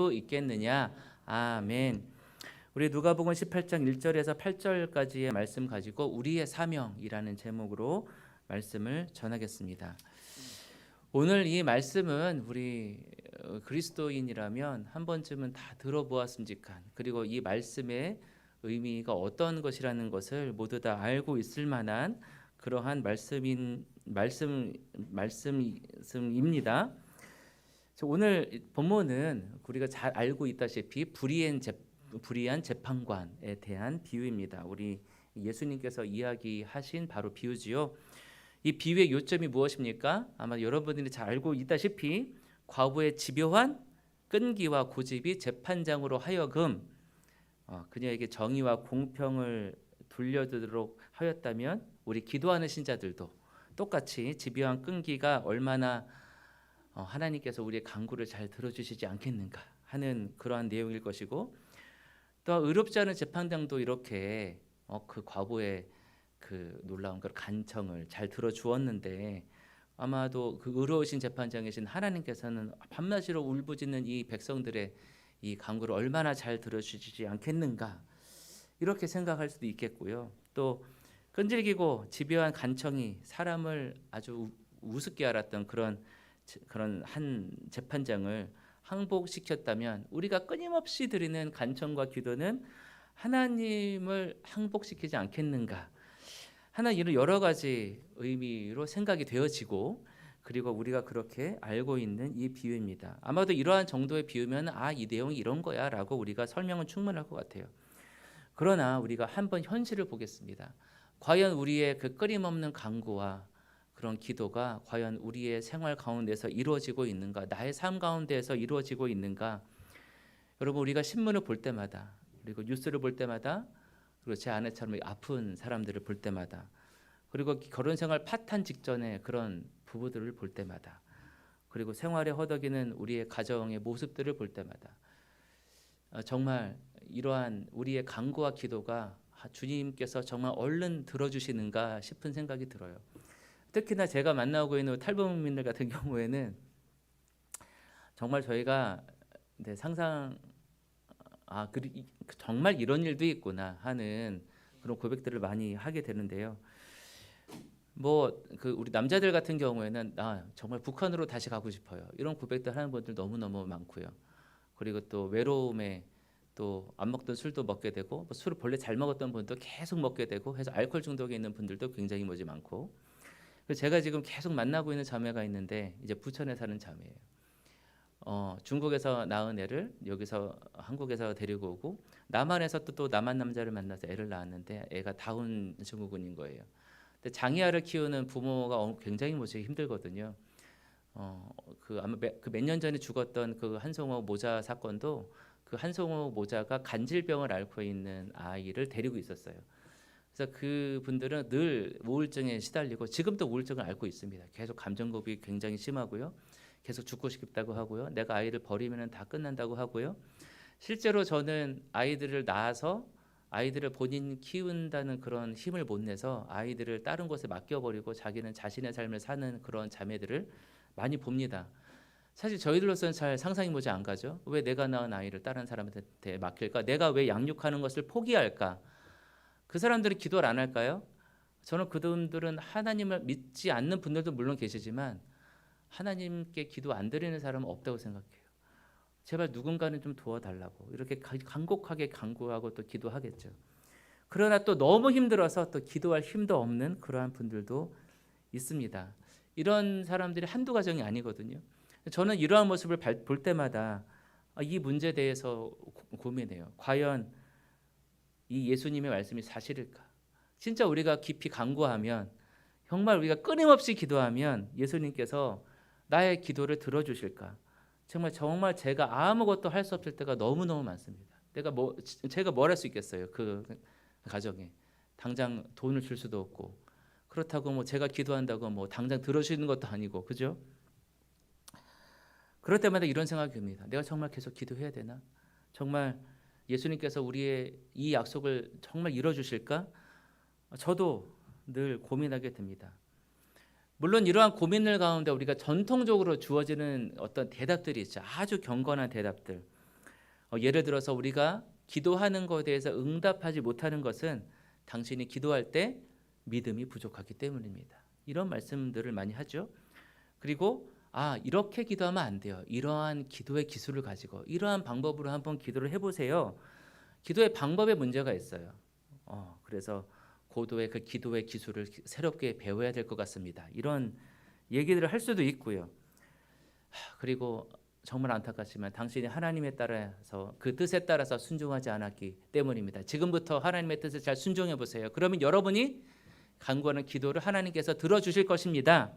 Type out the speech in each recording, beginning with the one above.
있겠느냐? 아멘. 우리 누가복음 18장 1절에서 8절까지의 말씀 가지고 우리의 사명이라는 제목으로 말씀을 전하겠습니다. 오늘 이 말씀은 우리 그리스도인이라면 한 번쯤은 다 들어보았음직한, 그리고 이 말씀의 의미가 어떤 것이라는 것을 모두 다 알고 있을 만한 그러한 말씀입니다. 오늘 본문은 우리가 잘 알고 있다시피 불의한 재판관에 대한 비유입니다. 우리 예수님께서 이야기하신 바로 비유지요. 이 비유의 요점이 무엇입니까? 아마 여러분들이 잘 알고 있다시피 과부의 집요한 끈기와 고집이 재판장으로 하여금 그녀에게 정의와 공평을 돌려주도록 하였다면, 우리 기도하는 신자들도 똑같이 집요한 끈기가 얼마나 하나님께서 우리의 간구를 잘 들어주시지 않겠는가 하는 그러한 내용일 것이고, 또 의롭지 않은 재판장도 이렇게 그 과부의 그 놀라운 그 간청을 잘 들어주었는데, 아마도 그 의로우신 재판장이신 하나님께서는 밤낮으로 울부짖는 이 백성들의 이 간구를 얼마나 잘 들어주시지 않겠는가, 이렇게 생각할 수도 있겠고요. 또 끈질기고 집요한 간청이 사람을 아주 우습게 알았던 그런 한 재판장을 항복시켰다면, 우리가 끊임없이 드리는 간청과 기도는 하나님을 항복시키지 않겠는가 하는 이런 여러 가지 의미로 생각이 되어지고, 그리고 우리가 그렇게 알고 있는 이 비유입니다. 아마도 이러한 정도의 비유면 이 내용이 이런 거야 라고 우리가 설명은 충분할 것 같아요. 그러나 우리가 한번 현실을 보겠습니다. 과연 우리의 그 끊임없는 간구와 그런 기도가 과연 우리의 생활 가운데서 이루어지고 있는가, 나의 삶 가운데서 이루어지고 있는가. 여러분, 우리가 신문을 볼 때마다, 그리고 뉴스를 볼 때마다, 그리고 제 아내처럼 아픈 사람들을 볼 때마다, 그리고 결혼 생활 파탄 직전에 그런 부부들을 볼 때마다, 그리고 생활에 허덕이는 우리의 가정의 모습들을 볼 때마다 정말 이러한 우리의 간구와 기도가 주님께서 정말 얼른 들어주시는가 싶은 생각이 들어요. 특히나 제가 만나고 있는 탈북민들 같은 경우에는 정말 저희가 상상 정말 이런 일도 있구나 하는 그런 고백들을 많이 하게 되는데요. 우리 남자들 같은 경우에는 정말 북한으로 다시 가고 싶어요, 이런 고백들 하는 분들 너무너무 많고요. 그리고 또 외로움에 또 안 먹던 술도 먹게 되고, 술을 본래 잘 먹었던 분도 계속 먹게 되고 해서 알코올 중독에 있는 분들도 굉장히 많고. 그래서 제가 지금 계속 만나고 있는 자매가 있는데, 이제 부천에 사는 자매예요. 중국에서 낳은 애를 여기서 한국에서 데리고 오고, 남한에서 또 남한 남자를 만나서 애를 낳았는데 애가 다운 증후군인 거예요. 근데 장이아를 키우는 부모가 굉장히 힘들거든요. 아마 몇 년 전에 죽었던 그 한송호 모자 사건도, 그 한송호 모자가 간질병을 앓고 있는 아이를 데리고 있었어요. 그래서 그분들은 늘 우울증에 시달리고, 지금도 우울증을 앓고 있습니다. 계속 감정고비 굉장히 심하고요. 계속 죽고 싶다고 하고요. 내가 아이를 버리면 다 끝난다고 하고요. 실제로 저는 아이들을 낳아서 아이들을 본인 키운다는 그런 힘을 못 내서 아이들을 다른 곳에 맡겨버리고 자기는 자신의 삶을 사는 그런 자매들을 많이 봅니다. 사실 저희들로서는 잘 상상이 모자 안 가죠. 왜 내가 낳은 아이를 다른 사람한테 맡길까? 내가 왜 양육하는 것을 포기할까? 그 사람들이 기도를 안 할까요? 저는 그분들은 하나님을 믿지 않는 분들도 물론 계시지만 하나님께 기도 안 드리는 사람은 없다고 생각해요. 제발 누군가는 좀 도와달라고 이렇게 간곡하게 간구하고 또 기도하겠죠. 그러나 또 너무 힘들어서 또 기도할 힘도 없는 그러한 분들도 있습니다. 이런 사람들이 한두 가정이 아니거든요. 저는 이러한 모습을 볼 때마다 이 문제에 대해서 고민해요. 과연 이 예수님의 말씀이 사실일까? 진짜 우리가 깊이 간구하면, 정말 우리가 끊임없이 기도하면 예수님께서 나의 기도를 들어주실까? 정말 제가 아무것도 할 수 없을 때가 너무너무 많습니다. 제가 뭘 할 수 있겠어요? 그 가정에 당장 돈을 줄 수도 없고, 그렇다고 제가 기도한다고 당장 들어주시는 것도 아니고, 그죠? 그럴 때마다 이런 생각이 듭니다. 내가 정말 계속 기도해야 되나? 정말 예수님께서 우리의 이 약속을 정말 이뤄주실까? 저도 늘 고민하게 됩니다. 물론 이러한 고민들 가운데 우리가 전통적으로 주어지는 어떤 대답들이 있죠. 아주 경건한 대답들. 예를 들어서 우리가 기도하는 것에 대해서 응답하지 못하는 것은 당신이 기도할 때 믿음이 부족하기 때문입니다. 이런 말씀들을 많이 하죠. 그리고 이렇게 기도하면 안 돼요. 이러한 기도의 기술을 가지고 이러한 방법으로 한번 기도를 해보세요. 기도의 방법에 문제가 있어요. 그래서 고도의 그 기도의 기술을 새롭게 배워야 될 것 같습니다. 이런 얘기들을 할 수도 있고요. 그리고 정말 안타깝지만 당신이 하나님에 따라서 그 뜻에 따라서 순종하지 않았기 때문입니다. 지금부터 하나님의 뜻을 잘 순종해 보세요. 그러면 여러분이 간구하는 기도를 하나님께서 들어주실 것입니다.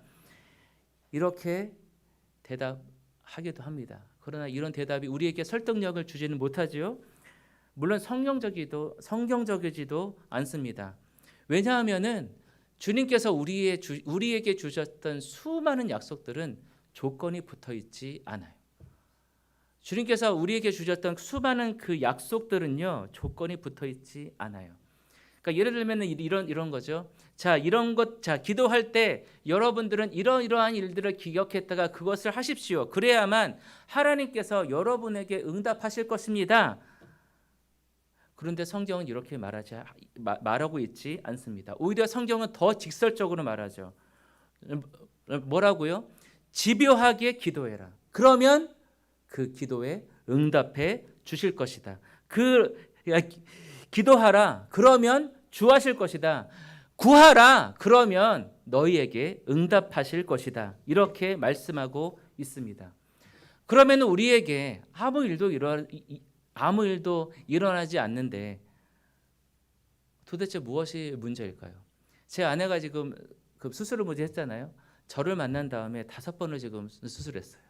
이렇게 대답하기도 합니다. 그러나 이런 대답이 우리에게 설득력을 주지는 못하지요. 물론 성경적이지도 않습니다. 왜냐하면은 주님께서 우리에게 주셨던 수많은 약속들은 조건이 붙어 있지 않아요. 주님께서 우리에게 주셨던 수많은 그 약속들은요, 조건이 붙어 있지 않아요. 그러니까 예를 들면 이런 거죠. 기도할 때 여러분들은 이러이러한 일들을 기억했다가 그것을 하십시오. 그래야만 하나님께서 여러분에게 응답하실 것입니다. 그런데 성경은 이렇게 말하고 있지 않습니다. 오히려 성경은 더 직설적으로 말하죠. 뭐라고요? 집요하게 기도해라. 그러면 그 기도에 응답해 주실 것이다. 기도하라. 그러면 주하실 것이다. 구하라. 그러면 너희에게 응답하실 것이다. 이렇게 말씀하고 있습니다. 그러면 우리에게 아무 일도 일어나지 않는데 도대체 무엇이 문제일까요? 제 아내가 지금 그 수술을 했잖아요. 저를 만난 다음에 5번을 지금 수술했어요.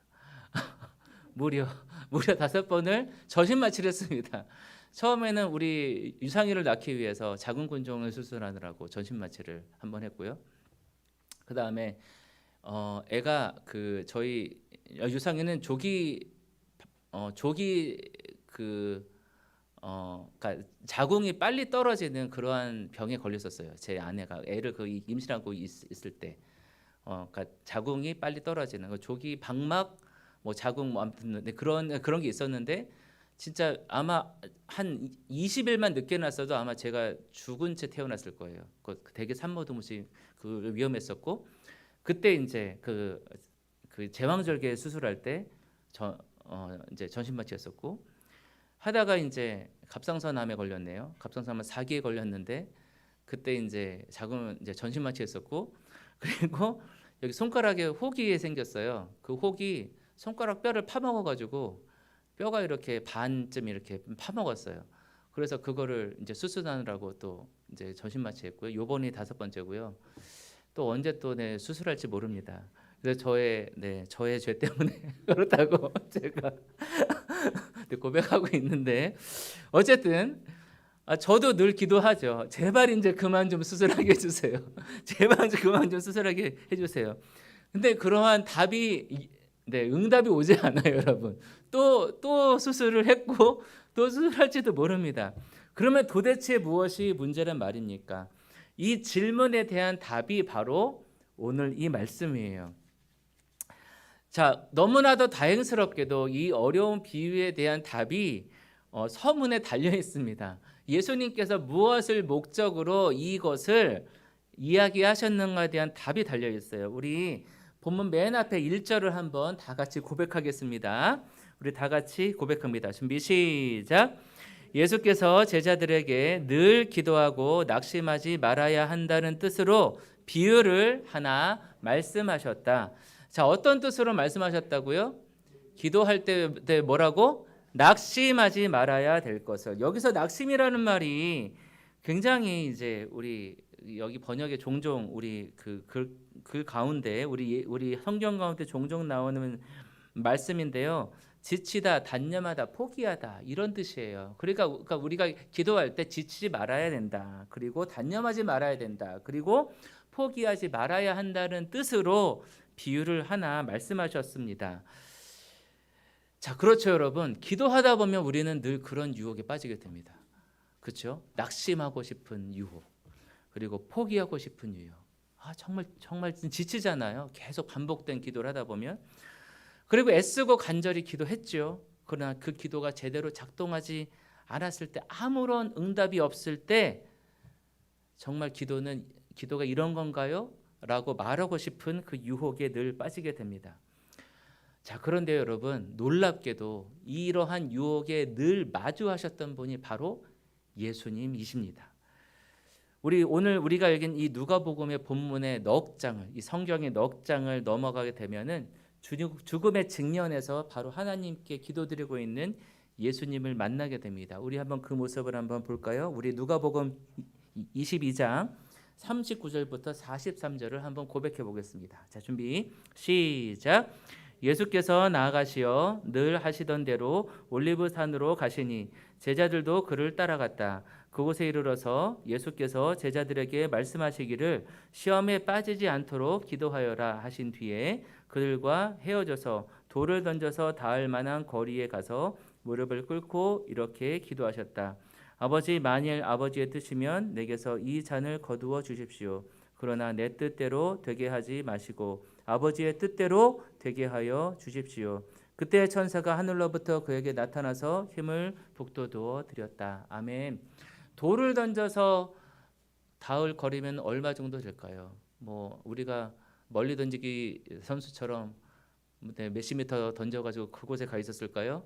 무려 5번을 전신마취를 했습니다. 처음에는 우리 유상이를 낳기 위해서 자궁근종을 수술하느라고 전신마취를 한번 했고요. 그 다음에 애가 저희 유상이는 그러니까 자궁이 빨리 떨어지는 그러한 병에 걸렸었어요. 제 아내가 애를 임신하고 있을 때, 그러니까 자궁이 빨리 떨어지는 조기 방막 자궁 아무튼 그런 게 있었는데 진짜 아마 한 20일만 늦게 났어도 아마 제가 죽은 채 태어났을 거예요. 되게 산모동시 위험했었고 그때 이제 그 제왕절개 수술할 때 이제 전신마취였었고 하다가 이제 갑상선암에 걸렸네요. 갑상선암 4기에 걸렸는데 그때 이제 전신마취했었고 그리고 여기 손가락에 혹이 생겼어요. 그 혹이 손가락 뼈를 파먹어가지고 뼈가 이렇게 반쯤 이렇게 파먹었어요. 그래서 그거를 이제 수술하느라고 또 이제 전신마취했고요. 요번이 5번째고요. 또 언제 또 수술할지 모릅니다. 그래서 저의 죄 때문에 그렇다고 제가 고백하고 있는데 어쨌든 저도 늘 기도하죠. 제발 이제 그만 좀 수술하게 해주세요. 제발 그만 좀 수술하게 해주세요. 근데 그러한 응답이 오지 않아요, 여러분. 또 수술을 했고 또 수술할지도 모릅니다. 그러면 도대체 무엇이 문제란 말입니까? 이 질문에 대한 답이 바로 오늘 이 말씀이에요. 자, 너무나도 다행스럽게도 이 어려운 비유에 대한 답이 서문에 달려 있습니다. 예수님께서 무엇을 목적으로 이것을 이야기하셨는가에 대한 답이 달려 있어요. 우리 본문 맨 앞에 1절을 한번 다 같이 고백하겠습니다. 우리 다 같이 고백합니다. 준비 시작. 예수께서 제자들에게 늘 기도하고 낙심하지 말아야 한다는 뜻으로 비유를 하나 말씀하셨다. 자, 어떤 뜻으로 말씀하셨다고요? 기도할 때 뭐라고? 낙심하지 말아야 될 것을. 여기서 낙심이라는 말이 굉장히 이제 우리 여기 번역에 종종 우리 그 가운데 우리 성경 가운데 종종 나오는 말씀인데요. 지치다, 단념하다, 포기하다 이런 뜻이에요. 그러니까 우리가 기도할 때 지치지 말아야 된다. 그리고 단념하지 말아야 된다. 그리고 포기하지 말아야 한다는 뜻으로 비유를 하나 말씀하셨습니다. 자, 그렇죠, 여러분. 기도하다 보면 우리는 늘 그런 유혹에 빠지게 됩니다. 그렇죠? 낙심하고 싶은 유혹, 그리고 포기하고 싶은 유혹. 정말 지치잖아요. 계속 반복된 기도를 하다 보면. 그리고 애쓰고 간절히 기도했죠. 그러나 그 기도가 제대로 작동하지 않았을 때, 아무런 응답이 없을 때 정말 기도가 이런 건가요? 라고 말하고 싶은 그 유혹에 늘 빠지게 됩니다. 자, 그런데 여러분, 놀랍게도 이러한 유혹에 늘 마주하셨던 분이 바로 예수님이십니다. 오늘 우리가 읽은 이 누가복음의 본문의 넉 장을, 이 성경의 넉 장을 넘어가게 되면은 죽음의 직면에서 바로 하나님께 기도드리고 있는 예수님을 만나게 됩니다. 우리 한번 그 모습을 한번 볼까요? 우리 누가복음 22장 39절부터 43절을 한번 고백해 보겠습니다. 자, 준비 시작. 예수께서 나아가시어 늘 하시던 대로 올리브산으로 가시니 제자들도 그를 따라갔다. 그곳에 이르러서 예수께서 제자들에게 말씀하시기를 시험에 빠지지 않도록 기도하여라 하신 뒤에 그들과 헤어져서 돌을 던져서 닿을 만한 거리에 가서 무릎을 꿇고 이렇게 기도하셨다. 아버지, 만일 아버지의 뜻이면 내게서 이 잔을 거두어 주십시오. 그러나 내 뜻대로 되게 하지 마시고 아버지의 뜻대로 되게 하여 주십시오. 그때 천사가 하늘로부터 그에게 나타나서 힘을 북돋워 드렸다. 아멘. 돌을 던져서 닿을 거리면 얼마 정도 될까요? 우리가 멀리 던지기 선수처럼 몇십 미터 던져가지고 그곳에 가 있었을까요?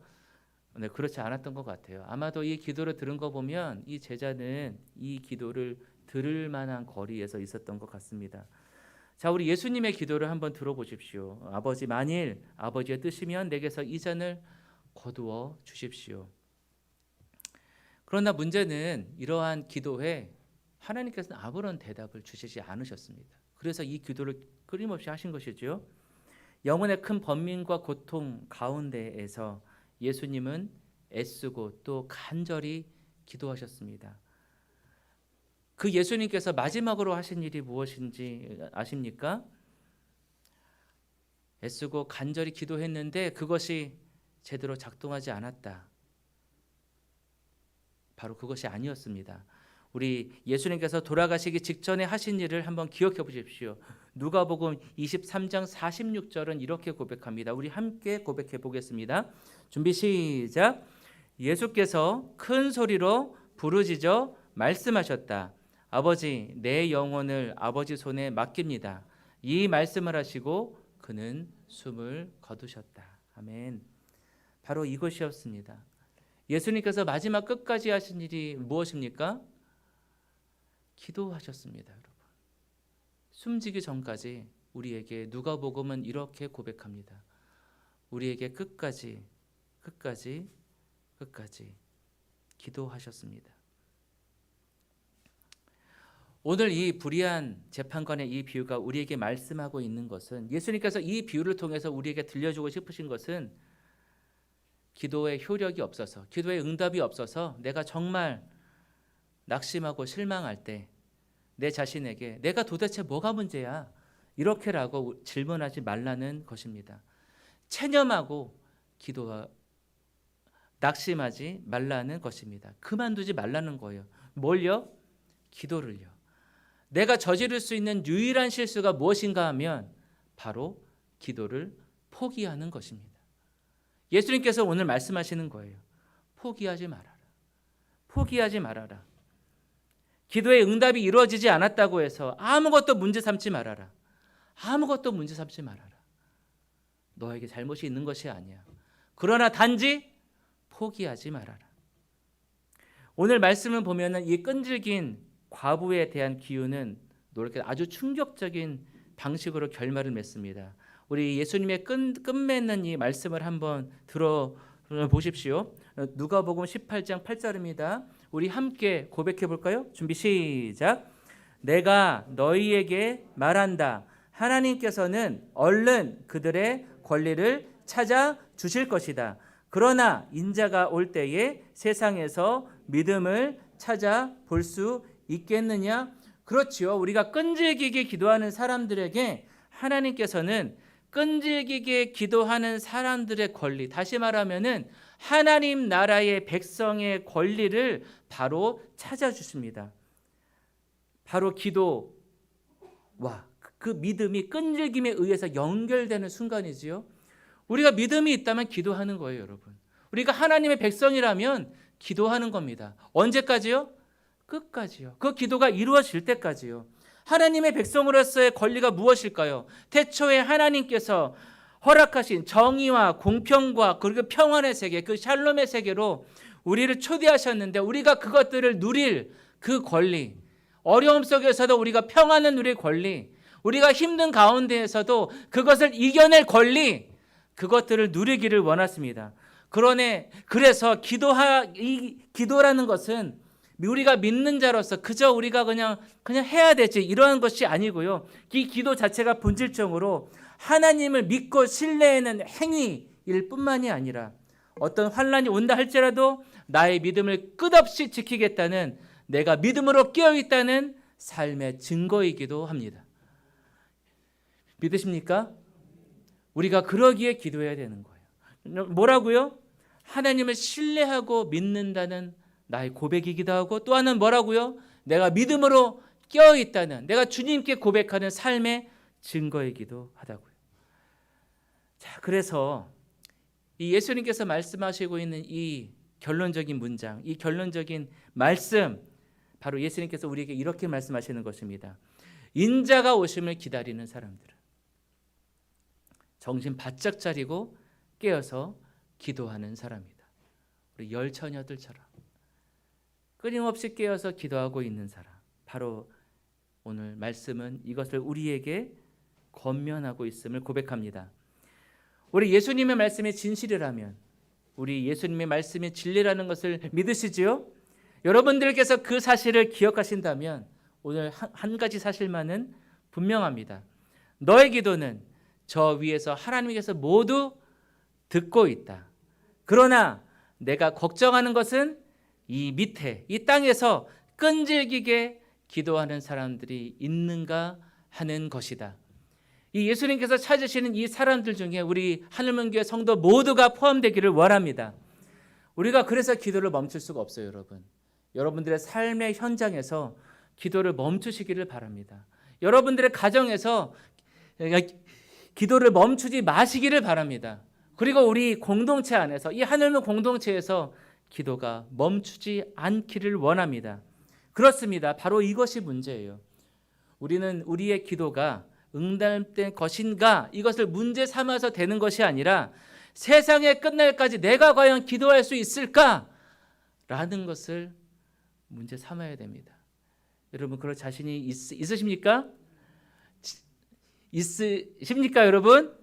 네, 그렇지 않았던 것 같아요. 아마도 이 기도를 들은 거 보면 이 제자는 이 기도를 들을 만한 거리에서 있었던 것 같습니다. 자, 우리 예수님의 기도를 한번 들어보십시오. 아버지, 만일 아버지의 뜻이면 내게서 이 잔을 거두어 주십시오. 그러나 문제는 이러한 기도에 하나님께서는 아무런 대답을 주시지 않으셨습니다. 그래서 이 기도를 끊임없이 하신 것이죠. 영혼의 큰 번민과 고통 가운데에서 예수님은 애쓰고 또 간절히 기도하셨습니다. 그 예수님께서 마지막으로 하신 일이 무엇인지 아십니까? 애쓰고 간절히 기도했는데 그것이 제대로 작동하지 않았다. 바로 그것이 아니었습니다. 우리 예수님께서 돌아가시기 직전에 하신 일을 한번 기억해 보십시오. 누가복음 23장 46절은 이렇게 고백합니다. 우리 함께 고백해 보겠습니다. 준비 시작. 예수께서 큰 소리로 부르짖어 말씀하셨다. 아버지, 내 영혼을 아버지 손에 맡깁니다. 이 말씀을 하시고 그는 숨을 거두셨다. 아멘. 바로 이것이었습니다. 예수님께서 마지막 끝까지 하신 일이 무엇입니까? 기도하셨습니다, 여러분. 숨지기 전까지 우리에게 누가복음은 이렇게 고백합니다. 우리에게 끝까지 기도하셨습니다. 오늘 이 불의한 재판관의 이 비유가 우리에게 말씀하고 있는 것은, 예수님께서 이 비유를 통해서 우리에게 들려주고 싶으신 것은, 기도의 효력이 없어서, 기도의 응답이 없어서 내가 정말 낙심하고 실망할 때 내 자신에게 내가 도대체 뭐가 문제야? 이렇게라고 질문하지 말라는 것입니다. 체념하고 낙심하지 말라는 것입니다. 그만두지 말라는 거예요. 뭘요? 기도를요. 내가 저지를 수 있는 유일한 실수가 무엇인가 하면 바로 기도를 포기하는 것입니다. 예수님께서 오늘 말씀하시는 거예요. 포기하지 말아라. 포기하지 말아라. 기도의 응답이 이루어지지 않았다고 해서 아무것도 문제 삼지 말아라. 아무것도 문제 삼지 말아라. 너에게 잘못이 있는 것이 아니야. 그러나 단지 포기하지 말아라. 오늘 말씀을 보면은 이 끈질긴 과부에 대한 기운은 이렇게 아주 충격적인 방식으로 결말을 맺습니다. 우리 예수님의 끝맺는 이 말씀을 한번 들어보십시오. 누가복음 18장 8절입니다. 우리 함께 고백해 볼까요? 준비 시작. 내가 너희에게 말한다. 하나님께서는 얼른 그들의 권리를 찾아 주실 것이다. 그러나 인자가 올 때에 세상에서 믿음을 찾아 볼 수 있겠느냐? 그렇지요. 우리가 끈질기게 기도하는 사람들에게 하나님께서는 끈질기게 기도하는 사람들의 권리, 다시 말하면은 하나님 나라의 백성의 권리를 바로 찾아주십니다. 바로 기도와 그 믿음이 끈질김에 의해서 연결되는 순간이지요. 우리가 믿음이 있다면 기도하는 거예요, 여러분. 우리가 하나님의 백성이라면 기도하는 겁니다. 언제까지요? 끝까지요. 그 기도가 이루어질 때까지요. 하나님의 백성으로서의 권리가 무엇일까요? 태초에 하나님께서 허락하신 정의와 공평과 그리고 평안의 세계, 그 샬롬의 세계로 우리를 초대하셨는데 우리가 그것들을 누릴 그 권리, 어려움 속에서도 우리가 평안을 누릴 권리, 우리가 힘든 가운데에서도 그것을 이겨낼 권리, 그것들을 누리기를 원했습니다. 그래서 이 기도라는 것은 우리가 믿는 자로서 그저 우리가 그냥 해야 되지 이러한 것이 아니고요. 이 기도 자체가 본질적으로 하나님을 믿고 신뢰하는 행위일 뿐만이 아니라 어떤 환난이 온다 할지라도 나의 믿음을 끝없이 지키겠다는, 내가 믿음으로 깨어있다는 삶의 증거이기도 합니다. 믿으십니까? 우리가 그러기에 기도해야 되는 거예요. 뭐라고요? 하나님을 신뢰하고 믿는다는 나의 고백이기도 하고, 또 하나는 뭐라고요? 내가 믿음으로 깨어있다는, 내가 주님께 고백하는 삶의 증거이기도 하다고요. 자, 그래서 이 예수님께서 말씀하시고 있는 이 결론적인 문장, 이 결론적인 말씀, 바로 예수님께서 우리에게 이렇게 말씀하시는 것입니다. 인자가 오심을 기다리는 사람들은 정신 바짝 차리고 깨어서 기도하는 사람이다. 우리 열처녀들처럼 끊임없이 깨어서 기도하고 있는 사람, 바로 오늘 말씀은 이것을 우리에게 권면하고 있음을 고백합니다. 우리 예수님의 말씀이 진실이라면, 우리 예수님의 말씀이 진리라는 것을 믿으시지요? 여러분들께서 그 사실을 기억하신다면 오늘 한 가지 사실만은 분명합니다. 너의 기도는 저 위에서 하나님께서 모두 듣고 있다. 그러나 내가 걱정하는 것은 이 밑에, 이 땅에서 끈질기게 기도하는 사람들이 있는가 하는 것이다. 이 예수님께서 찾으시는 이 사람들 중에 우리 하늘문교회 성도 모두가 포함되기를 원합니다. 우리가 그래서 기도를 멈출 수가 없어요, 여러분. 여러분들의 삶의 현장에서 기도를 멈추시기를 바랍니다. 여러분들의 가정에서 기도를 멈추지 마시기를 바랍니다. 그리고 우리 공동체 안에서, 이 하늘문 공동체에서 기도가 멈추지 않기를 원합니다. 그렇습니다. 바로 이것이 문제예요. 우리는 우리의 기도가 응답된 것인가, 이것을 문제 삼아서 되는 것이 아니라 세상의 끝날까지 내가 과연 기도할 수 있을까? 라는 것을 문제 삼아야 됩니다. 여러분, 그럴 자신이 있으십니까? 있으십니까, 여러분?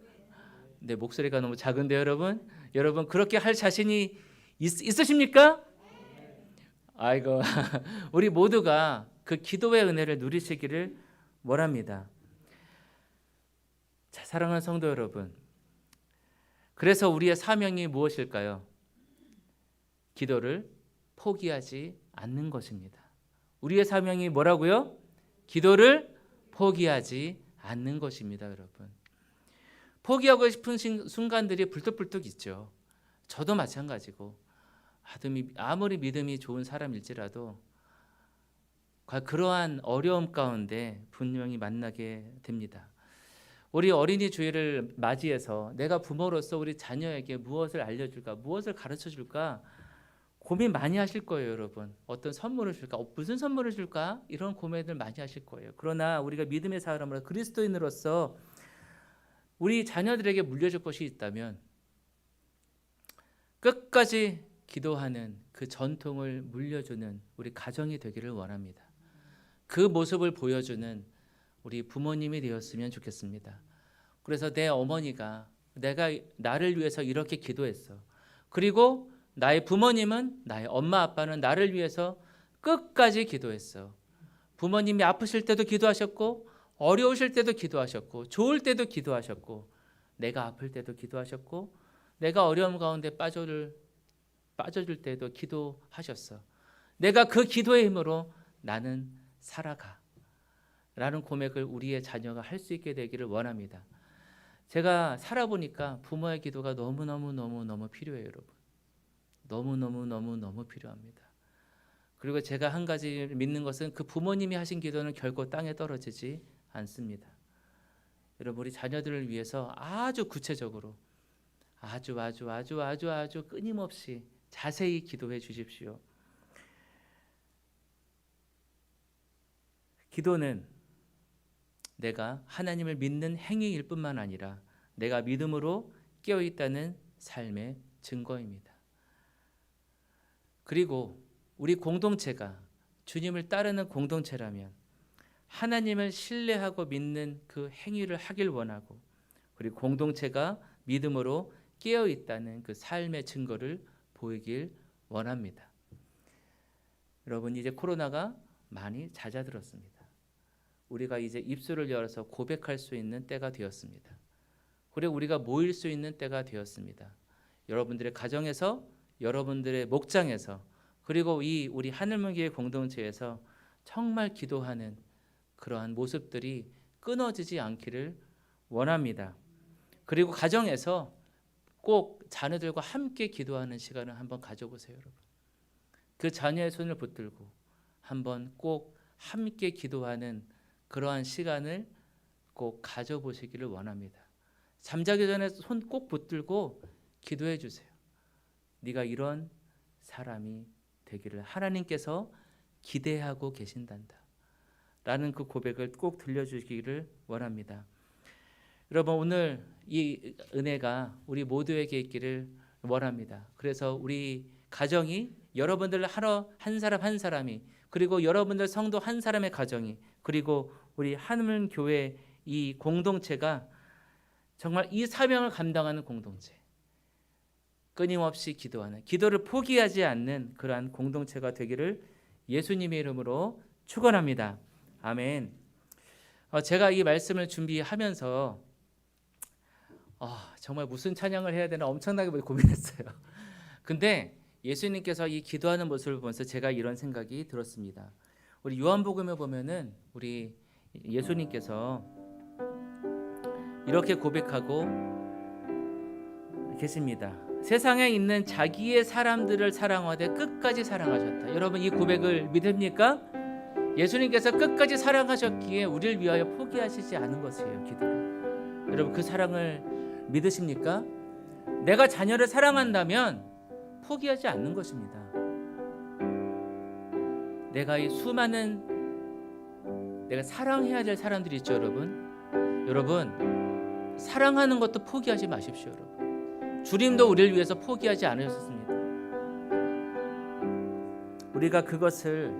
내 목소리가 너무 작은데요, 여러분? 여러분, 그렇게 할 자신이 있으십니까? 아이고, 우리 모두가 그 기도의 은혜를 누리시기를 원합니다. 자, 사랑하는 성도 여러분, 그래서 우리의 사명이 무엇일까요? 기도를 포기하지 않는 것입니다. 우리의 사명이 뭐라고요? 기도를 포기하지 않는 것입니다, 여러분. 포기하고 싶은 순간들이 불뚝불뚝 있죠. 저도 마찬가지고, 아무리 믿음이 좋은 사람일지라도 그러한 어려움 가운데 분명히 만나게 됩니다. 우리 어린이 주일을 맞이해서 내가 부모로서 우리 자녀에게 무엇을 알려줄까, 무엇을 가르쳐줄까 고민 많이 하실 거예요, 여러분. 어떤 선물을 줄까, 무슨 선물을 줄까, 이런 고민을 많이 하실 거예요. 그러나 우리가 믿음의 사람으로, 그리스도인으로서 우리 자녀들에게 물려줄 것이 있다면 끝까지 기도하는 그 전통을 물려주는 우리 가정이 되기를 원합니다. 그 모습을 보여주는 우리 부모님이 되었으면 좋겠습니다. 그래서 내 어머니가 나를 위해서 이렇게 기도했어. 그리고 나의 부모님은, 나의 엄마 아빠는 나를 위해서 끝까지 기도했어. 부모님이 아프실 때도 기도하셨고, 어려우실 때도 기도하셨고, 좋을 때도 기도하셨고, 내가 아플 때도 기도하셨고, 내가 어려움 가운데 빠져줄 때도 기도하셨어. 내가 그 기도의 힘으로 나는 살아가 라는 고백을 우리의 자녀가 할 수 있게 되기를 원합니다. 제가 살아보니까 부모의 기도가 너무너무 필요해요, 여러분. 너무너무 필요합니다. 그리고 제가 한 가지 믿는 것은 그 부모님이 하신 기도는 결코 땅에 떨어지지 않습니다. 여러분, 우리 자녀들을 위해서 아주 구체적으로 아주 끊임없이 자세히 기도해 주십시오. 기도는 내가 하나님을 믿는 행위일 뿐만 아니라 내가 믿음으로 깨어있다는 삶의 증거입니다. 그리고 우리 공동체가 주님을 따르는 공동체라면 하나님을 신뢰하고 믿는 그 행위를 하길 원하고, 그리고 공동체가 믿음으로 깨어있다는 그 삶의 증거를 보이길 원합니다. 여러분, 이제 코로나가 많이 잦아들었습니다. 우리가 이제 입술을 열어서 고백할 수 있는 때가 되었습니다. 그리고 우리가 모일 수 있는 때가 되었습니다. 여러분들의 가정에서, 여러분들의 목장에서, 그리고 우리 하늘문교회 공동체에서 정말 기도하는 그러한 모습들이 끊어지지 않기를 원합니다. 그리고 가정에서 꼭 자녀들과 함께 기도하는 시간을 한번 가져보세요, 여러분. 그 자녀의 손을 붙들고 한번 꼭 함께 기도하는 그러한 시간을 꼭 가져보시기를 원합니다. 잠자기 전에 손 꼭 붙들고 기도해 주세요. 네가 이런 사람이 되기를 하나님께서 기대하고 계신단다 라는 그 고백을 꼭 들려주시기를 원합니다. 여러분, 오늘 이 은혜가 우리 모두에게 있기를 원합니다. 그래서 우리 가정이, 여러분들 한 사람 한 사람이, 그리고 여러분들 성도 한 사람의 가정이, 그리고 우리 하늘교회 이 공동체가 정말 이 사명을 감당하는 공동체, 끊임없이 기도하는, 기도를 포기하지 않는 그러한 공동체가 되기를 예수님의 이름으로 축원합니다. 아멘. 제가 이 말씀을 준비하면서 정말 무슨 찬양을 해야 되나 엄청나게 고민했어요. 근데 예수님께서 이 기도하는 모습을 보면서 제가 이런 생각이 들었습니다. 우리 요한복음에 보면은 우리 예수님께서 이렇게 고백하고 계십니다. 세상에 있는 자기의 사람들을 사랑하되 끝까지 사랑하셨다. 여러분, 이 고백을 믿습니까? 예수님께서 끝까지 사랑하셨기에 우리를 위하여 포기하시지 않은 것이에요, 기도를. 여러분, 그 사랑을 믿으십니까? 내가 자녀를 사랑한다면 포기하지 않는 것입니다. 내가 이 수많은 내가 사랑해야 될 사람들이 있죠, 여러분. 사랑하는 것도 포기하지 마십시오, 여러분. 주님도 우리를 위해서 포기하지 않으셨습니다. 우리가 그것을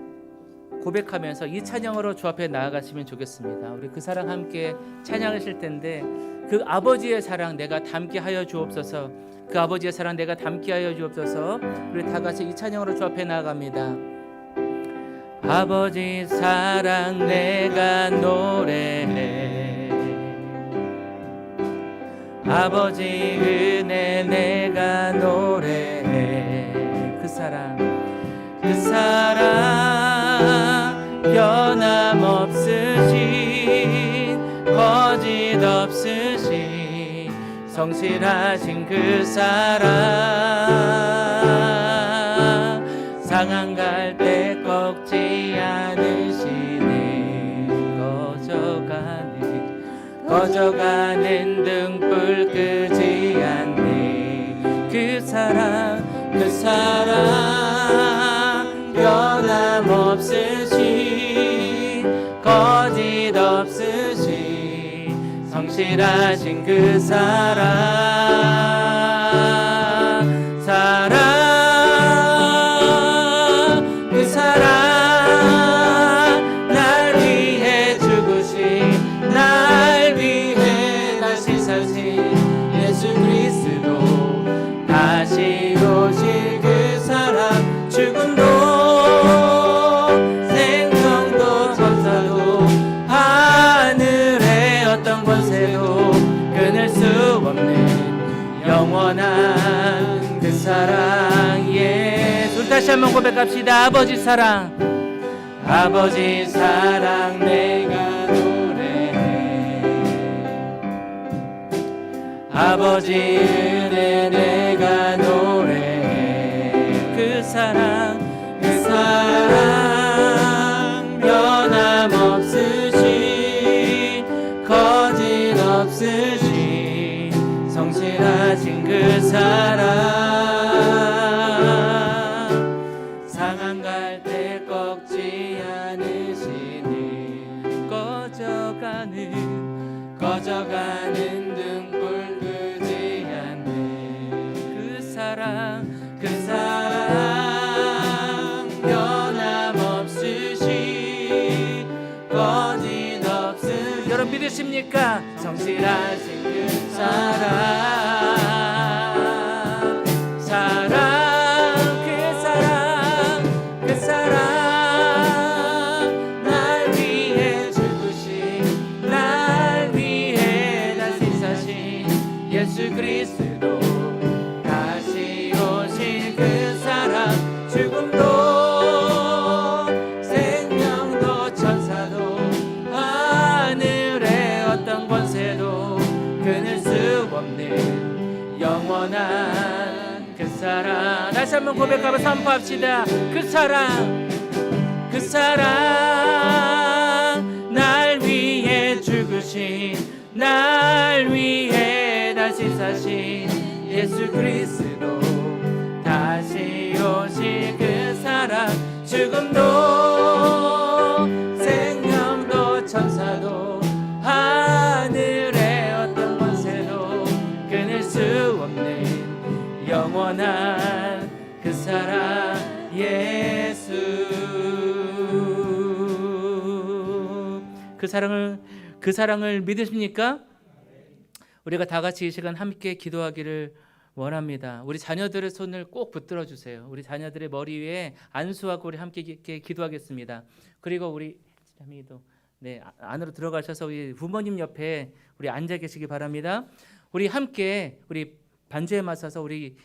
고백하면서 이 찬양으로 주 앞에 나아갔으면 좋겠습니다. 우리 그 사랑 함께 찬양하실 텐데, 그 아버지의 사랑 내가 담게 하여 주옵소서. 그 아버지의 사랑 내가 담게 하여 주옵소서. 우리 다 같이 이 찬양으로 주 앞에 나아갑니다. 아버지 사랑 내가 노래해, 아버지 은혜 내가 노래해. 그 사랑 변함없으신, 거짓 없으신, 성실하신 그 사랑, 상한 갈 때 꺾지 않으시네. 꺼져가는 등불 끄지 않네. 그 사랑 변함없으신, 거짓 없으신, 성실하신 그 그 사랑 날 위해 죽으신, 날 위해 다시 사신 예수 그리스도, 다시 오실 그 사랑, 죽음도 생명도 천사도 하늘의 어떤 권세도 끊을 수 없는 영원한 그 사랑. 예수. 다시 한번 고백합시다. 아버지 사랑 내가 노래해, 아버지 은혜 내가 노래해. 그 사랑 변함없으신, 거짓 없으신, 성실하신 그 사랑 상한 갈대 꺾지 않으시는 꺼져가는 등불 끄지 않는 그 사랑 변함없으시 거짓없으시 여러분 믿으십니까? 성실하신 그 사랑 날 위해 죽으신 날 위해 다시 사신 예수 그리스도 다시 오실 그 사랑 죽음도 생명도 천사도 하늘의 어떤 권세도 끊을 수 없는 영원한 그 사랑 다시 한번 고백하고 선포합시다. 그 사랑 날 위해 죽으신 날 위해 다시 사신 예수 그리스도 다시 오실 그 사랑 죽음도 생명도 천사도 하늘의 어떤 권세도 끊을 수 없는 영원한 그 사랑 예수 그 사랑을 믿으십니까? 우리가 다 같이 이 시간 함께 기도하기를 원합니다. 우리 자녀들의 손을 꼭 붙들어 주세요. 우리 자녀들의 머리 위에 안수하고 우리 함께 기도하겠습니다. 그리고 우리 자매도 안으로 들어가셔서 우리 부모님 옆에 우리 앉아 계시기 바랍니다. 우리 함께 우리 반주에 맞서서 우리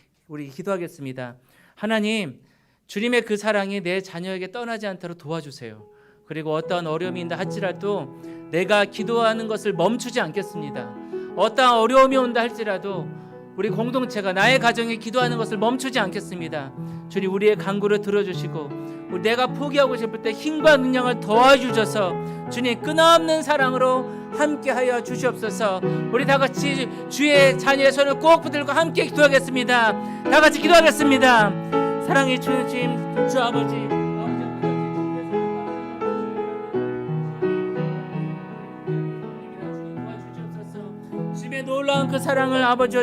기도하겠습니다. 하나님, 주님의 그 사랑이 내 자녀에게 떠나지 않도록 도와주세요. 그리고 어떠한 어려움이 있다 할지라도 내가 기도하는 것을 멈추지 않겠습니다. 어떠한 어려움이 온다 할지라도 우리 공동체가 나의 가정이 기도하는 것을 멈추지 않겠습니다. 주님, 우리의 간구를 들어주시고 내가 포기하고 싶을 때 힘과 능력을 도와주셔서 주님 끊임없는 사랑으로 함께하여 주시옵소서. 우리 다 같이 주의 자녀의 손을 꼭 붙들고 함께 기도하겠습니다. 다 같이 기도하겠습니다. 사랑의 주님, 주 아버지, 주님의 놀라운 그 사랑을 아버지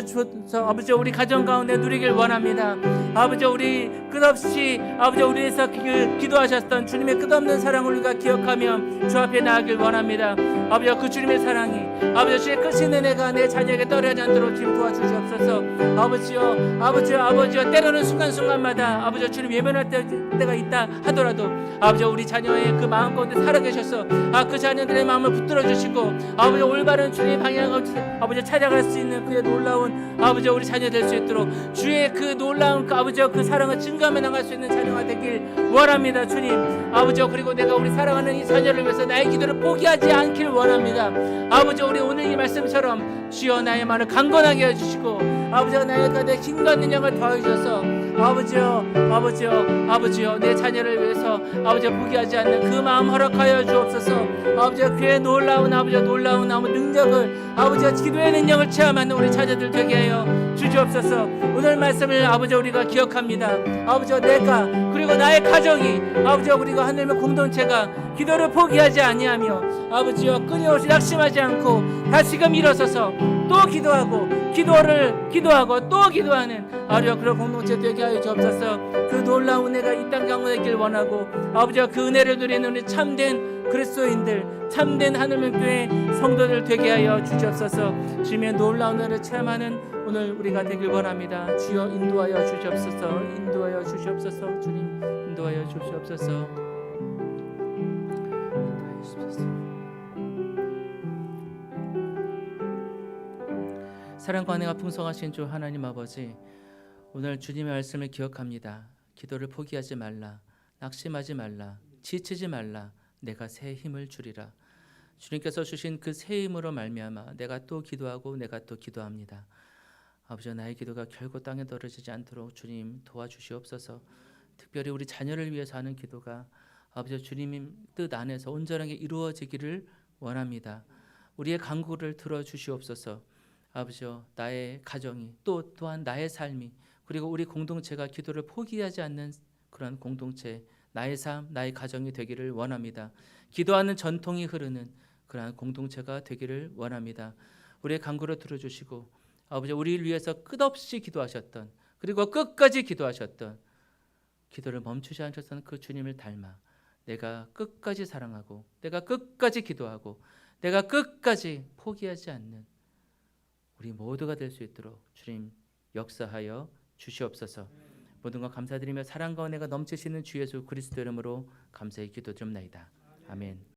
우리 가정 가운데 누리길 원합니다. 아버지, 우리 끝없이 아버지 우리에서 기도하셨던 주님의 끝없는 사랑을 우리가 기억하며 주 앞에 나아가길 원합니다. 아버지, 그 주님의 사랑이 아버지 주의 크신 은혜가 내 자녀에게 떨어지지 않도록 주님 도와주시옵소서. 아버지요 때로는 순간순간마다 아버지 주님 예면할 때가 있다 하더라도 아버지 우리 자녀의 그 마음 가운데 살아계셔서 그 자녀들의 마음을 붙들어 주시고 아버지 올바른 주님의 방향을 아버지 찾아갈 수 있는 그의 놀라운 아버지 우리 자녀 될 수 있도록 주의 그 놀라운 아버지 그 사랑을 증거하며 나갈 수 있는 자녀가 되길 원합니다. 주님, 아버지, 그리고 내가 우리 사랑하는 이 자녀를 위해서 나의 기도를 포기하지 않길 원합니다. 아버지, 우리 오늘 이 말씀처럼 주여 나의 말을 강건하게 해주시고 아버지가 나의 가운데 힘과 능력을 더해주셔서 아버지요 내 자녀를 위해서 아버지 포기하지 않는 그 마음 허락하여 주옵소서. 아버지, 그의 놀라운 능력을 아버지가 기도의 능력을 체험하는 우리 자녀들 되게 하여 주시옵소서. 오늘 말씀을 아버지 우리가 기억합니다. 아버지, 내가 그리고 나의 가정이 아버지 우리가 하나님의 공동체가 기도를 포기하지 아니하며 아버지여 끊임없이 낙심하지 않고 다시금 일어서서 또 기도하고 또 기도하는 아버지여 그런 공동체 되게 하여 주옵소서. 그 놀라운 은혜가 이 땅 가운데 있길 원하고 아버지여 그 은혜를 누리는 우리 참된 그리스도인들, 참된 하늘의 교회 성도들 되게 하여 주시옵소서. 주님의 놀라운 은혜를 체험하는 오늘 우리가 되길 원합니다. 주여 인도하여 주시옵소서. 주님 인도하여 주시옵소서. 사랑과 은혜가 풍성하신 주 하나님 아버지, 오늘 주님의 말씀을 기억합니다. 기도를 포기하지 말라, 낙심하지 말라, 지치지 말라. 내가 새 힘을 주리라. 주님께서 주신 그 새 힘으로 말미암아 내가 또 기도하고 내가 또 기도합니다. 아버지, 나의 기도가 결코 땅에 떨어지지 않도록 주님 도와주시옵소서. 특별히 우리 자녀를 위해서 하는 기도가 아버지 주님의 뜻 안에서 온전하게 이루어지기를 원합니다. 우리의 간구를 들어주시옵소서. 아버지여, 나의 가정이 또한 나의 삶이, 그리고 우리 공동체가 기도를 포기하지 않는 그런 공동체, 나의 삶, 나의 가정이 되기를 원합니다. 기도하는 전통이 흐르는 그러한 공동체가 되기를 원합니다. 우리의 간구를 들어주시고 아버지, 우리를 위해서 끝없이 기도하셨던, 그리고 끝까지 기도하셨던, 기도를 멈추지 않으셨던 그 주님을 닮아 내가 끝까지 사랑하고, 내가 끝까지 기도하고, 내가 끝까지 포기하지 않는 우리 모두가 될 수 있도록 주님 역사하여 주시옵소서. 모든 것 감사드리며 사랑과 은혜가 넘치시는 주 예수 그리스도 이름으로 감사히 기도드립나이다. 아멘.